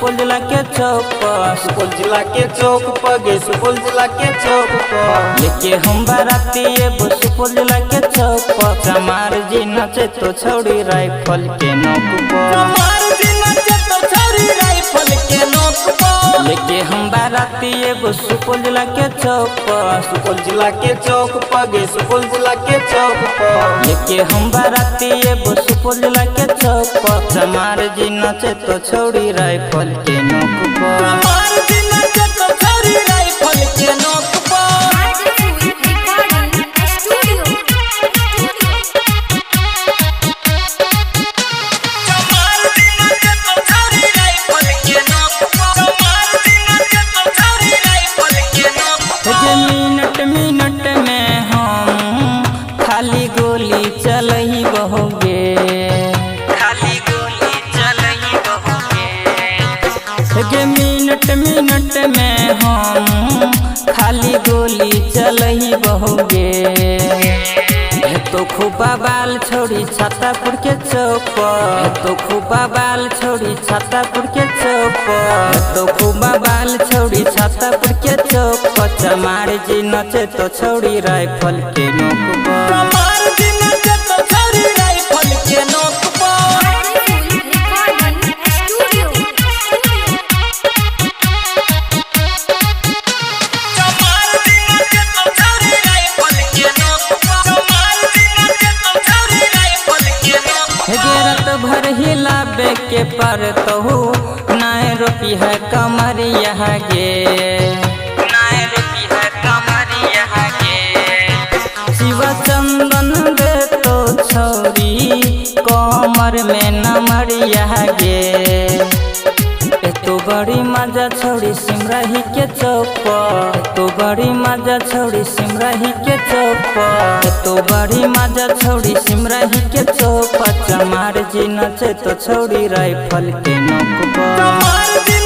सुपौल जिला के चौक पर, सुपौल जिला के चौक पर गे सुपौल जिला के चौक पर लेके हम बाराती एबो सुपौल जिला के चौक पर। चमार जी नचे तो छौड़ी राइफल के नोक पर, चमार जी नचे तो छौड़ी राइफल के नोक पर लेके हम बाराती एबो सुपौल जिला के चौक पर, सुपौल जिला के चौक पर गे सुपौल जिला के चौक पर लेके हम बाराती एबो सुपौल जिला के चौक पर। चमार जी नचे तो छौड़ी राइफल के नोक पर, चमार जी नचे तो छौड़ी राइफल के नोक पर मिनट में हम खाली गोली चलही बहोगे, खाली गोली चलही बहोगे गे मिनट में हम खाली गोली चलही बहोगे। तो खूबा बाल छोड़ी छातापुर के चौक पर, तो खूबा बाल छोड़ी छातापुर के चौक पर, तो खूबा बाल छोड़ी छातापुर के चौक पर। चमार जी नचे तो छौड़ी राइफल के नोक पर, चमार जी नचे तो छौड़ी राइफल के नोक पर रात भर हिलाबे के पर तहु नाय रोपी है कमरिया गे, नाय रोपी है कमरिया गे। शिव चंदन दे तो छौरी कमर में नमरिया गे। तो बड़ी मजा छौड़ी सिमराही के चौक पर, तो बड़ी मजा छौड़ी सिमराही के चौक पर, तो बड़ी मजा छौड़ी सिमराही के चौक पर। चमार जी नचे तो छौड़ी राइफल के नोक पर, चमार जी